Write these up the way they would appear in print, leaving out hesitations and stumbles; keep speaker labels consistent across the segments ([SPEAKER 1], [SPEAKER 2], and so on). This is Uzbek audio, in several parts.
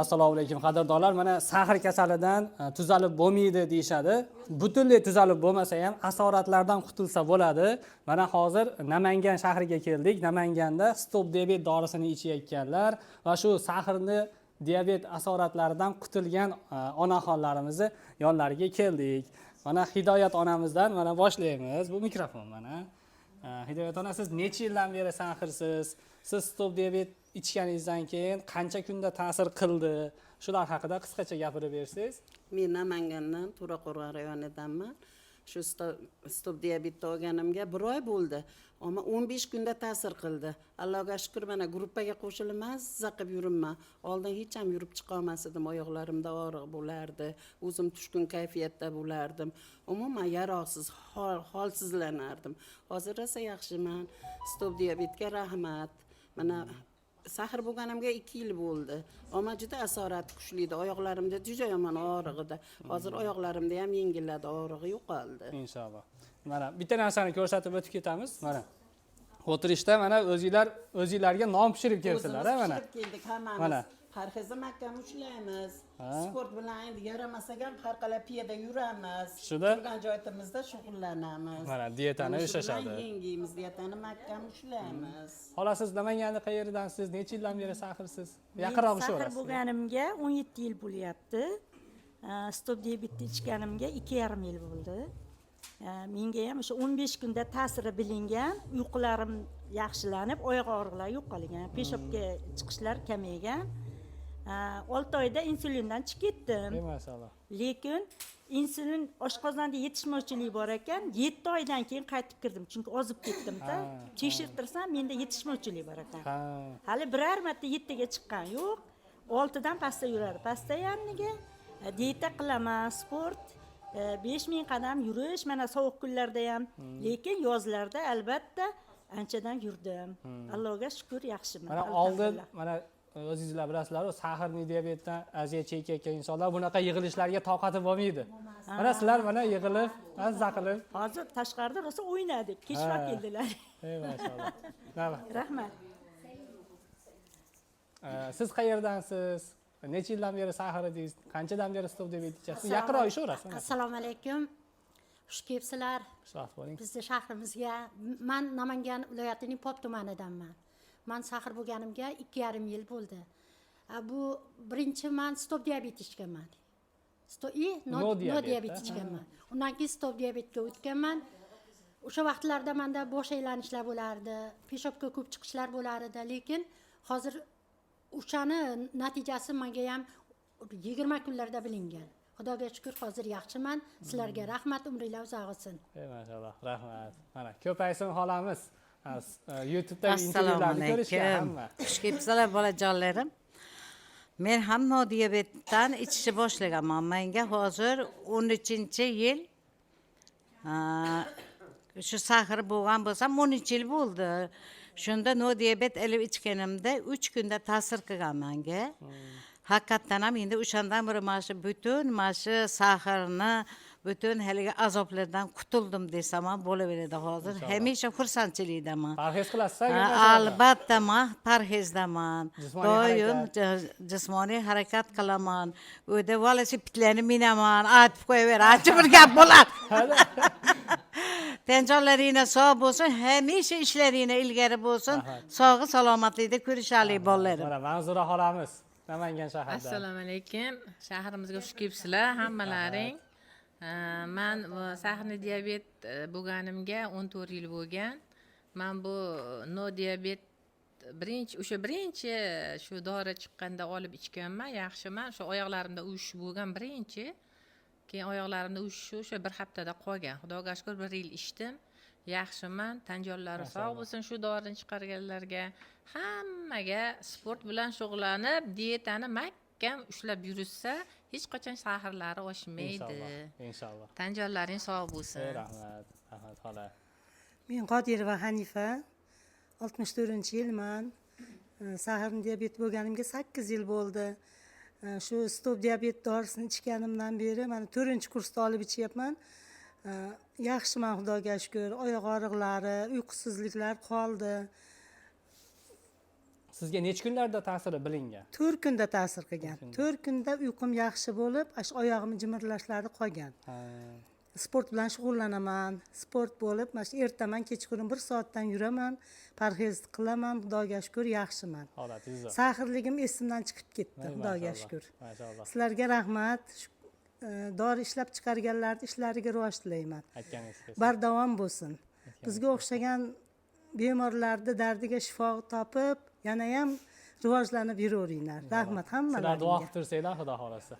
[SPEAKER 1] Assalomu alaykum qadrdonlar. Mana sahr kasalidan tuzalib bo'lmaydi deyshadi. Butunlay tuzalib bo'lmasa ham asoratlardan qutulsa bo'ladi. Mana hozir Namangan shahriga keldik. Namanganda stop diabet dorisini ichayotganlar va shu sahrni diabet asoratlaridan qutulgan onaxonlarimizni yonlariga keldik. Mana Hidoyat onamizdan mana boshlaymiz. Bu mikrofon mana. Hidoyat ona, siz necha yildan beri sahrsiz? Siz stop diabet ichganingizdan keyin qancha kunda ta'sir qildi? Shular haqida qisqacha gapirib bersangiz.
[SPEAKER 2] Men Namangandan To'raqo'rg'on rayonidanman. Shu stop diabetni olganimga 1 oy bo'ldi. Ammo 15 kunda ta'sir qildi. Allohga shukr, mana gruppaga qo'shilib mazza qilib yuribman. Oldin hech ham yurib chiqa olmasdim, oyoqlarimda og'riq bo'lardi, o'zim tushkun kayfiyatda bo'lardim. Umuman yaroqsiz, holsizlanardim. Hozir esa yaxshiman. Stop diabetga rahmat. Mana sahr bo'lganimga 2 yil bo'ldi. Ammo juda asorat kuchli edi. Oyoqlarimda juda yomon og'riq edi. Hozir oyoqlarimda ham yengilladi, og'rig'i yo'qoldi.
[SPEAKER 1] Inshaalloh. Mana bitta narsani ko'rsatib o'tib ketamiz. Mana o'tirishda mana o'zingizlarga non pishirib kelibsizlar, mana.
[SPEAKER 2] Pishirib keldik hammamiz.
[SPEAKER 1] Mana.
[SPEAKER 2] Parhezda mahkam ushlaymiz. Sport bilan endi yaramasak ham har qalay piyoda yuramiz. Turgan joyimizda shug'ullanamiz.
[SPEAKER 1] Mana dietani ushlashadi.
[SPEAKER 2] Yengimiz, dietani mahkam ushlaymiz.
[SPEAKER 1] Xola, siz Namanganda qayerdansiz? Necha yildan beri sahrsiz? Yaqinroq shu.
[SPEAKER 3] Sahr bo'lganimga 17 yil bo'lyapti. Stop diabetni ichganimga 2,5 yil bo'ldi. Menga ham o'sha 15 kunda ta'siri bilingan, uyqularim yaxshilanib, oyoq og'riqlari yo'qolgan, peshobga chiqishlar kamaygan. 6 oyda insulindan chiqib ketdim.
[SPEAKER 1] Maşallah.
[SPEAKER 3] Lekin insulin oshqozonda yetishmovchilik bor ekan, 7 oydan keyin qaytib kirdim, chunki ozib ketdim-da. Tekshirtirsam, menda yetishmovchilik bor ekan. Hali biror marta 7 ga chiqqan yo'q. 6 dan pastda yuradi. Pastda yaniga dieta qilaman, sport, 5000 qadam yurish, mana sovuq kunlarda ham. Lekin yozlarda albatta anchadan yurdim. Allohga shukr, yaxshiman.
[SPEAKER 1] Mana oldin mana o'zingizlar bilasizlar, sahrli diabetdan aziyat chekayotgan insonlar bunaqa yig'ilishlarga toqati bo'lmaydi. Mana sizlar mana yig'ilib, mazza qilib.
[SPEAKER 3] Hozir tashqarida rosa o'ynadik, kechva keldilar.
[SPEAKER 1] Ey maşallah.
[SPEAKER 3] Rahmat.
[SPEAKER 1] Siz qayerdansiz? Necha yildan beri sahr edingiz? Qanchadan beri stop diabet ichasiz? Yaqinroq ishaverasiz.
[SPEAKER 4] Assalomu alaykum. Xush kelibsizlar.
[SPEAKER 1] Sog' bo'ling.
[SPEAKER 4] Bizning shahrimizga. Men Namangan viloyatining Pop tumanidanman. Men sahr bo'lganimga 2,5 yil bo'ldi. Bu birinchi men stop diabet ichganman. No diabet ichganman. Undan keyin stop diabetga o'tganman. O'sha vaqtlarda menda bosh aylanishlar bo'lardi, peshobga ko'p chiqishlar bo'lar edi, lekin hozir o'shani natijasi menga ham 20 kunlarda bilingan. Xudoga shukr, hozir yaxshiman. Sizlarga rahmat, umringlar uzoq bo'lsin.
[SPEAKER 1] Ey maşallah, rahmat. Mana ko'paysin xolamiz. YouTube'da intervyularni ko'rishga hamma.
[SPEAKER 5] Xush kelibsizlar bolajonlarim. Men ham no diabetdan ichishni boshlaganman. Menga hozir 13-yil. Shu sahr bo'lgan bo'lsam 13 yil bo'ldi. Shunda no diabet ilib ichganimda 3 kunda ta'sir qilgan menga. Haqiqatan ham endi o'shandan beri mana shu sahrni bütün haligi azoblardan qutuldim desam ham bo'laveradi hozir. Hamisha xursandchilikdaman.
[SPEAKER 1] Parhez qilasiz?
[SPEAKER 5] Albatta, men parhezdaman. Doim jismoniy harakat qilaman. Uyda velosipedlarni minaman, aytib qo'yaver, ancha bir gap bo'ladi. Tenjonlaringlar sog' bo'lsin, hamisha ishlaringlar ilgari bo'lsin. Sog'i salomatlikda ko'rishalik bolalarim.
[SPEAKER 1] Mana Manzura xolamiz Namangan shahrida.
[SPEAKER 6] Assalomu alaykum. Shahrimizga xush kelibsizlar hammalaring. Men sahrli diabet bo'lganimga 14 yil bo'lgan. Men bu no diabet birinchi shu dori chiqqanda olib ichganman, yaxshiman. Shu oyoqlarimda uyish bo'lgan birinchi. Keyin oyoqlarimda uyish o'sha bir haftada qolgan. Xudoga shukr 1 yil ichdim. Yaxshiman, tan jonlari sog' bo'lsin. Shu dorini chiqarganlarga, hammaga sport bilan shug'ullanib, dietani mahkam ushlab yursa, hech qachon sahrlari oshmaydi.
[SPEAKER 1] Inshaalloh.
[SPEAKER 6] Tan jonlaring sog' bo'lsin.
[SPEAKER 1] Rahmat. Rahmat xola.
[SPEAKER 7] Men Qodirova Hanifa, 64-yilman. Sahrli diabet bo'lganimga 8 yil bo'ldi. Shu stop diabet dorisini ichganimdan beri mana 4-kursda olib ichyapman. Yaxshiman, Xudoga shukr. Oyoq og'riqlari, uyqusizliklar qoldi.
[SPEAKER 1] Sizga necha kunlarda ta'siri bilingan?
[SPEAKER 7] 4 kunda ta'sir qilgan. 4 kunda uyqum yaxshi bo'lib, oyog'im jimirlashlari qolgan. Sport bilan shug'ullanaman. Sport bo'lib, mana shu ertaman kechqurun 1 soatdan yuraman, parhez qilaman, Xudoga shukr yaxshiman.
[SPEAKER 1] Holatingiz zo'r.
[SPEAKER 7] Sahrligim esimdan chiqib ketdi, Xudoga shukr.
[SPEAKER 1] Maşallah.
[SPEAKER 7] Sizlarga rahmat. Dori ishlab chiqarganlarning ishlariga rivoj tilayman.
[SPEAKER 1] Aytganingiz.
[SPEAKER 7] Bardavom bo'lsin. Bizga o'xshagan bemorlarni dardiga shifo topib, yana ham rivojlanib yuraveringlar. Rahmat
[SPEAKER 1] Sizlar duo
[SPEAKER 7] hammalaringga.
[SPEAKER 1] qilib tursanglar, Xudo xolasa.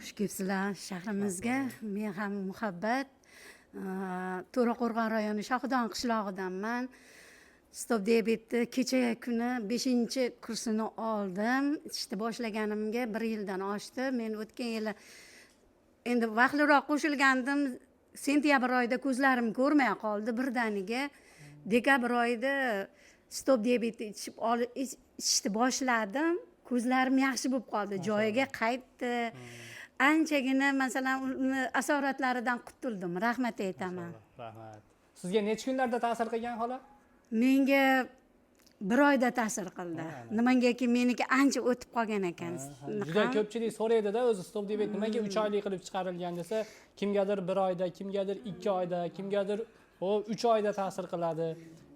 [SPEAKER 8] Xush kelibsizlar shahrimizga. Men ham Muhabbat, To'raqo'rg'on rayoni Shohidon qishlog'idanman. Stop diabetni kecha kuni 5-kursini oldim. Ishni boshlaganimga 1 yildan oshdi. Men o'tgan yili endi vaqtliroq qo'shilgandim. Sentyabr oyida ko'zlarim ko'rmay qoldi birdaniga. Dekabr oyida stop diabetni ichishni boshladim. Ko'zlarim yaxshi bo'lib qoldi, joyiga qaytdi. Anchagina masalan uni asoratlaridan qutuldim. Rahmat aytaman.
[SPEAKER 1] Rahmat. Sizga necha kunlarda ta'sir qilgan xola?
[SPEAKER 8] Menga 1 oyda ta'sir qildi. Nimagaki meniki ancha o'tib qolgan ekan.
[SPEAKER 1] Juda ko'pchilik so'raydi-da, o'zi stop diabet nimaga 3 oylik qilib chiqarilgan desa, kimgadir 1 oyda, kimgadir 2 oyda, kimgadir 3 oyda ta'sir qiladi.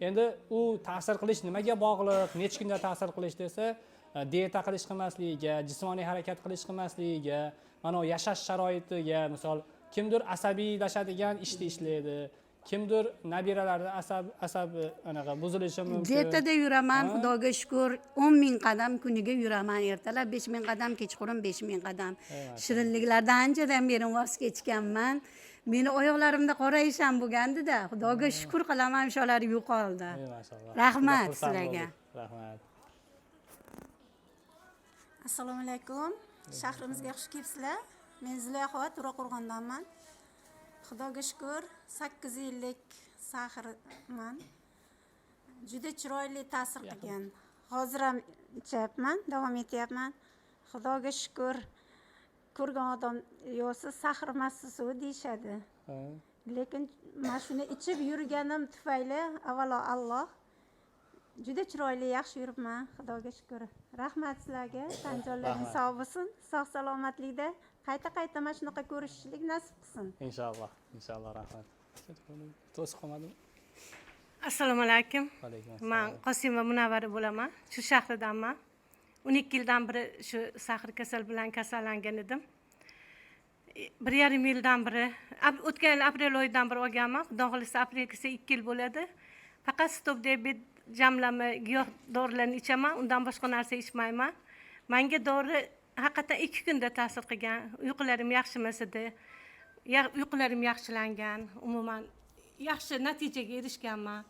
[SPEAKER 1] Endi u ta'sir qilish nimaga bog'liq, necha kunda ta'sir qilish desa, dieta qilish qilmasligiga, jismoniy harakat qilish qilmasligiga, mana yashash sharoitiga, misol kimdir asabiylashadigan ishni ishlaydi. Kimdir nabiralarda asab anaqa buzilishi mumkin.
[SPEAKER 8] Dietada yuraman, Xudoga shukr, 10,000 qadam kuniga yuraman. Ertalab 5,000 qadam, kechqurun 5,000 qadam. Shirinliklardan anchadan beri voz kechganman. Meni oyoqlarimda qora ish ham bo'lgandi-da. Xudoga shukr qilaman, o'shalar yo'qoldi.
[SPEAKER 1] Maşallah.
[SPEAKER 8] Rahmat sizlarga.
[SPEAKER 1] Rahmat.
[SPEAKER 9] Assalomu alaykum. Shahrimizga xush kelibsizlar. Men Zulayho To'raqo'rg'ondanman. Xudoga shukr, 8 yillik sahrman. Juda chiroyli ta'sir qilgan. Hozir ham ichyapman, davom etyapman. Xudoga shukr. Ko'rgan odam yo'siz sahr massisu deyishadi. Lekin men shuni ichib yurganim tufayli avvalo Alloh juda chiroyli yaxshi yuribman. Xudoga shukr. Rahmat sizlarga. Tanjonlaringiz sog' bo'lsin. Sog' salomatlikda qayta mana shunaqa ko'rishishlik nasib qilsin.
[SPEAKER 1] Inshaalloh. Inshaalloh rahmat. To'sib qolmadimi?
[SPEAKER 10] Assalomu alaykum.
[SPEAKER 1] Alaykum
[SPEAKER 10] Men Qosimova Munavvara bo'laman. Shu shahridanman. 12 yildan beri shu sahr kasal bilan kasallangan edim. 1,5 yildan beri, o'tgan yil aprel oyidan beri olganman. Xudo xolisa aprel kelsa 2 yil bo'ladi. Faqat stop diabet jamlama giyoh dorilarni ichaman, undan boshqa narsa ichmayman. Menga dori haqiqatan 2 kunda ta'sir qilgan. Uyqularim yaxshi emas edi. Uyqularim yaxshilangan. Umuman yaxshi natijaga erishganman.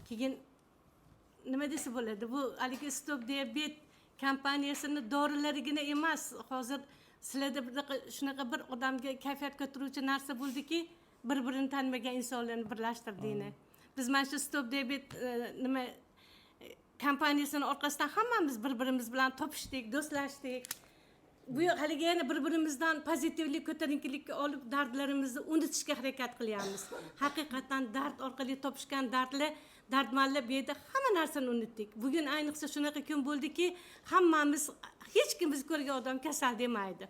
[SPEAKER 10] Keyin nima desa bo'ladi? Bu haligi stop diabet kompaniyasini dorilarigina emas, hozir sizlarda shunaqa bir odamga kayfiyat ko'taruvchi narsa bo'ldiki, bir-birini tanimagan insonlarni birlashtirdinglar. Biz mana shu stop diabet nima kompaniyasini orqasidan hammamiz bir-birimiz bilan topishdik, do'stlashdik. Bu haligi yana bir-birimizdan pozitivlik, ko'tarinkilikka olib dardlarimizni unutishga harakat qilyapmiz. Haqiqatan dard orqali topishgan dardmanlar bu yerda hamma narsani unutdik. Bugun ayniqsa shunaqa kun bo'ldiki, hammamiz hech kim biz ko'rgan odam kasal demaydi.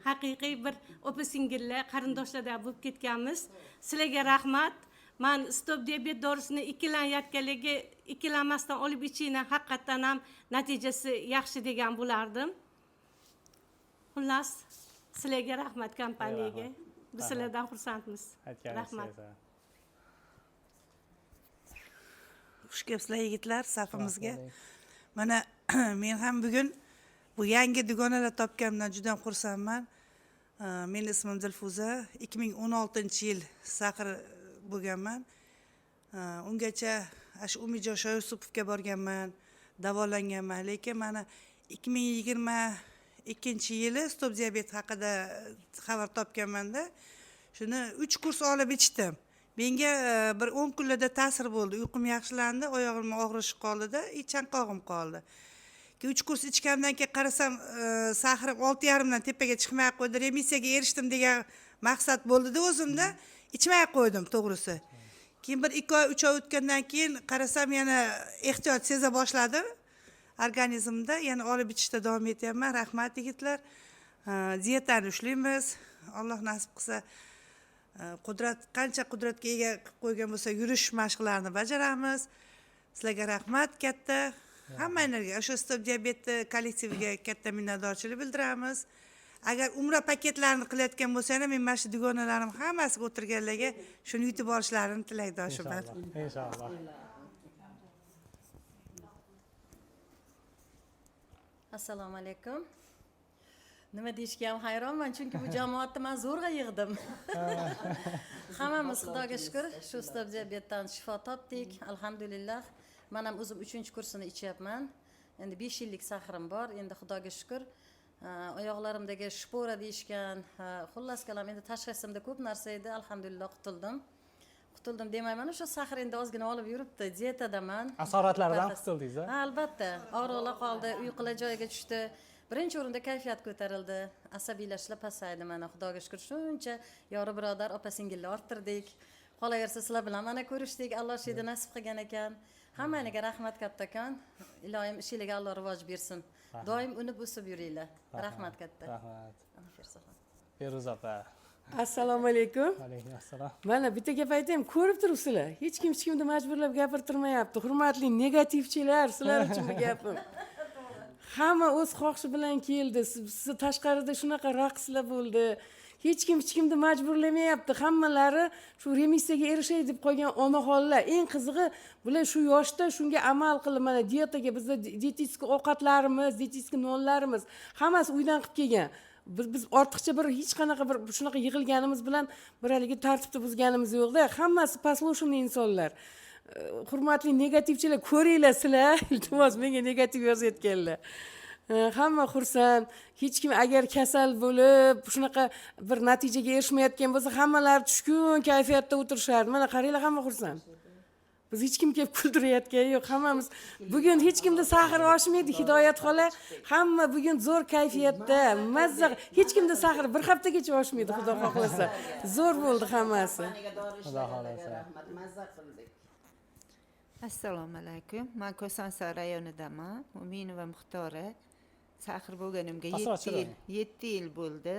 [SPEAKER 10] Haqiqiy bir opa-singillar, qarindoshlarda bo'lib ketganmiz. Sizlarga rahmat. Men stop diabet dorisini ikkilanmasdan olib ichinglar, haqiqatan ham natijasi yaxshi degan bo'lardim. Xullas, sizlarga rahmat kompaniyaga. Biz sizlardan xursandmiz. Rahmat.
[SPEAKER 11] Xush kelibsizlar yigitlar safimizga. Mana men ham bugun bu yangi dugonalar topganimdan juda xursandman. Men ismim Dilfuza. 2016-yil sahr bo'lganman. Ungacha shu Umidjon Shoyusupovga borganman, davolanganman, lekin mana 2022-yili stop diabet haqida xabar topganman-da. Shuni 3 kurs olib ichdim. Menga bir 10 kunlarda ta'sir bo'ldi. Uyqum yaxshilandi, oyog'im og'rishi qoldi-da, chanqog'im qoldi. 3 kurs ichgandan keyin qarasam, sahrim 6,5 dan tepaga chiqmay qo'ydi. Remissiyaga erishdim degan maqsad bo'ldi-da o'zimda. Ichmay qo'ydim, to'g'risi. keyin bir 2 oy 3 oy o'tgandan keyin qarasam yana ehtiyoj seza boshladim organizmda, yana olib ichishda davom etyapman. Rahmat yigitlar. Diyetani ushlaymiz. Alloh nasib qilsa qancha qudratga ega qilib qo'ygan bo'lsa, yurish mashqlarini bajaramiz. Sizlarga rahmat katta. Hammanglarga o'sha stop diabeti kollektiviga katta minnatdorchilik bildiramiz. Agar umra paketlarini qilayotgan bo'lsanglar, men mana shu dugonalarim hammasiga o'tirganlarga shuni yutib olishlarini tilakdoshiman.
[SPEAKER 1] Inshaalloh.
[SPEAKER 12] Assalomu alaykum. Nima deyishga ham hayronman, chunki bu jamoatni men zo'rg'a yig'dim. Hammamiz Xudoga shukr, shu stop diabetdan shifo topdik, alhamdulillah. Men ham o'zim 3-kursini ichyapman. Endi 5 yillik sahrim bor, endi Xudoga shukr. Oyoqlarimdagi shpora deyishgan, xullas kalam endi tashxisimda ko'p narsa edi, alhamdulillah qutuldim. Qutuldim demayman, o'sha sahr endi ozgina olib yuribdi, dietadaman.
[SPEAKER 1] Asoratlardan qutuldingiz a?
[SPEAKER 12] Ha, albatta. Og'riqlar qoldi, uyqular joyiga tushdi. Birinchi o'rinda kayfiyat ko'tarildi, asabiylashlar pasaydi. Mana Xudoga shukr, shuncha yori birodar, opa-singillar orttirdik. Qolaversa sizlar bilan mana ko'rishdik, Alloh shida nasib qilgan ekan. Hammangizga rahmat kattakon. Ilohim ishingizga Alloh rivoj bersin. Doim unib o'sib yuringlar. Rahmat katta.
[SPEAKER 1] Rahmat. Feruza opa.
[SPEAKER 13] Assalomu alaykum.
[SPEAKER 1] Alaykum assalom.
[SPEAKER 13] Mana bitta gap aytaymi, ko'rib turibsizlar. Hech kimni majburlab gapirtirmayapti. Hurmatli negativchilar, sizlar uchun bu gapim. Hamma o'z xohishi bilan keldi. Siz tashqarida shunaqa raqslar bo'ldi. Hech kimni majburlamayapti. Hammalari shu remissiyaga erishay deb qolgan onaxonlar. Eng qizig'i, bular shu yoshda shunga amal qilib, mana diyetaga bizda dietetik ovqatlarimiz, dietetik nonlarimiz hammasi uydan qilib kelgan. Biz ortiqcha bir hech qanaqa bir shunaqa yig'ilganimiz bilan bir haligi tartibni buzganimiz yo'q-da. Hammasi послушный insonlar. Hurmatli negativchilar, ko'ringlar sizlar. Iltimos menga negativ yozayotganlar. Hamma xursand. Hech kim agar kasal bo'lib, shunaqa bir natijaga erishmayotgan bo'lsa, hammalar tushkun kayfiyatda o'tirishadi. Mana qaranglar, hamma xursand. Biz hech kim kelib kuldirayotgani yo'q. Hammamiz bugun hech kimda sahr oshmaydi, Hidoyat xola. Hamma bugun zo'r kayfiyatda, mazza. Hech kimda sahr bir haftagacha oshmaydi, Xudo xohlasa. Zo'r bo'ldi hammasi.
[SPEAKER 1] Xudo xohlasa.
[SPEAKER 2] Mazza qildik.
[SPEAKER 14] Assalomu alaykum. Men Ko'sansoy rayonidaman. Muminova Muxtora. Sahr bo'lganimga 7 yil bo'ldi.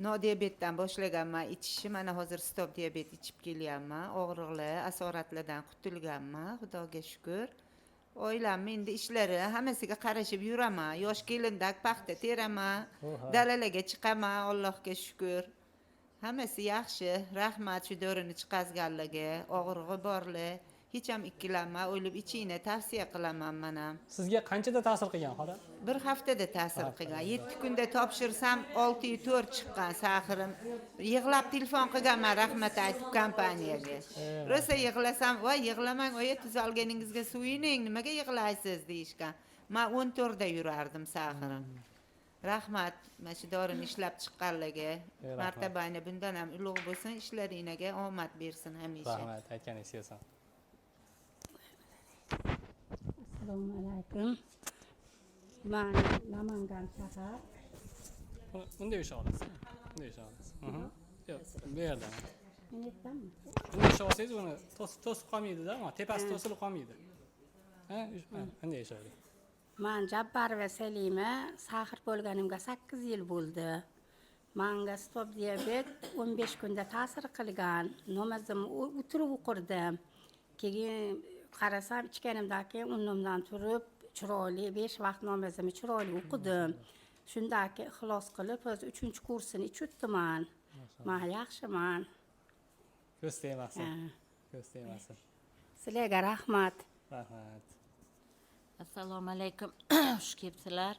[SPEAKER 14] Nodiabetdan boshlaganman ichishni. Mana hozir stop diabet ichib kelyapman. Og'riqlar, asoratlardan qutulganman, Xudoga shukr. Oilamni endi ishlari hammasiga qarashib yuraman. Yosh kelindak paxta teraman, dalalarga chiqaman, Allohga shukr. Hammasi yaxshi. Rahmat shu dorini chiqazganlarga, og'rig'i borlar. Hech ham ikkilanma, o'ylab ichingni tavsiya qilaman men ham.
[SPEAKER 1] Sizga qanchada ta'sir qilgan xola?
[SPEAKER 14] Bir haftada ta'sir qilgan. 7 kunda topshirsam 6-4 chiqqan sahrim. Yig'lab telefon qilganman rahmat aytib kompaniyaga. Rosa yig'lasam, "Voy, yig'lamang, oyi, tuzalganingizga suvining, nimaga yig'laysiz?" deyishgan. Men 14 da yurardim sahrim. Rahmat, mana shu dorini ishlab chiqqanlarga. Martabangiz bundan ham ulug' bo'lsin, ishlaringizga omad bersin hamisha.
[SPEAKER 1] Rahmat, aytganingiz kelsin.
[SPEAKER 4] Assalomu alaykum. Men Namangan shahar.
[SPEAKER 1] Bunday usha olasiz. Bunday usha olasiz. Yo'q, bu yerdan.
[SPEAKER 4] Men aytdimmi?
[SPEAKER 1] Bunday usha olsangiz uni to'sib qolmaydi-da, ammo tepasi to'silib qolmaydi. Ha, bunday usha oling.
[SPEAKER 4] Men Jabbarova Salima, sahr bo'lganimga 8 yil bo'ldi. Menga stop diabet 15 kunda ta'sir qilgan. Namozimni o'tirib o'qirdim. Keyin qarasam, ichganimdan keyin o'rnimdan turib, chiroyli 5 vaqt namozimni chiroyli o'qidim. Shundan keyin ixlos qilib, o'z 3-kursini ichibman. Men yaxshiman.
[SPEAKER 1] Ko'z tegmasin. Ko'z tegmasin.
[SPEAKER 4] Sizlarga rahmat.
[SPEAKER 1] Rahmat.
[SPEAKER 5] Assalomu alaykum. Xush kelibsizlar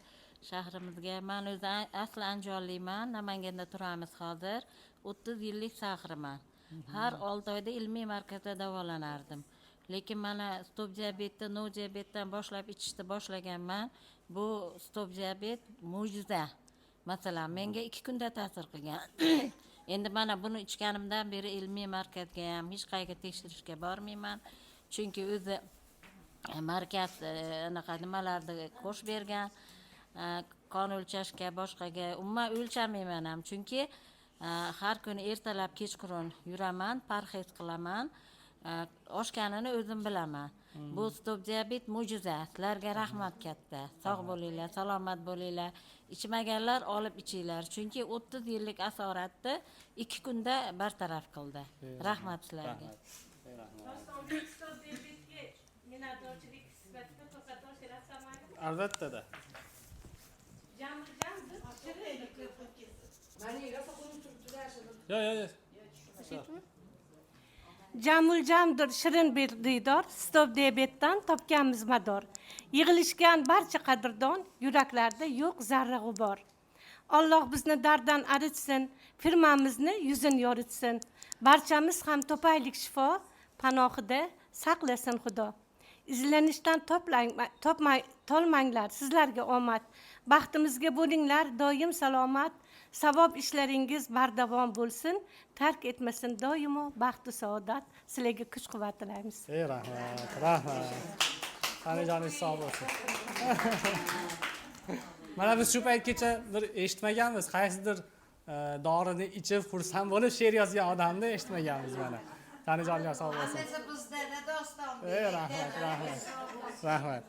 [SPEAKER 5] shahrimizga. Men o'zi asli andijonlikman. Namanganda turamiz hozir. 30 yillik sahriman. Har 6 oyda ilmiy markazda davolanardim. Lekin mana stop diabetni, no diabetdan boshlab ichishni boshlaganman. Bu stop diabet mo'jiza. Masalan, menga 2 kunda ta'sir qilgan. Endi mana buni ichganimdan beri ilmiy markazga ham hech qayerga tekshirishga bormayman. Chunki o'zi markaz anaqa nimalarni qo'shib bergan, qon o'lchashga, boshqaga umuman o'lchamayman ham. Chunki har kuni ertalab kechqurun yuraman, parhez qilaman. Oshganini o'zim bilaman. Bu stop diabet mo'jiza. Sizlarga rahmat katta. Sog' bo'linglar, salomat bo'linglar. Ichmaganlar olib ichinglar. Chunki 30 yillik asoratni 2 kunda bartaraf qildi. Rahmat sizlarga.
[SPEAKER 1] Albatta-da. Yo'q.
[SPEAKER 10] Jamul-jamdir shirin bir diydor, stop diabetdan topganmiz mador. Yig'ilishgan barcha qadrdon, yuraklarda yo'q zarra g'ubor. Alloh bizni darddan aritsin, firmamizni yuzin yoritsin. Barchamiz ham topaylik shifo, panohida saqlasin Xudo. Izlanishdan tolmanglar, sizlarga omad. Baxtimizga bo'linglar doim salomat. Savob ishlaringiz bardavom bo'lsin, tark etmasin doimo baxtu saodat. Sizlarga kuch-quvvat tilaymiz.
[SPEAKER 1] Rahmat. Tanijoningiz sog' bo'lsin. Mana biz shu paytgacha bir eshitmaganmiz, qaysidir dorini ichib xursand bo'lib she'r yozgan odamni eshitmaganmiz mana. Tanijoningiz sog' bo'lsin.
[SPEAKER 5] Hammasi bizda doston.
[SPEAKER 1] Rahmat.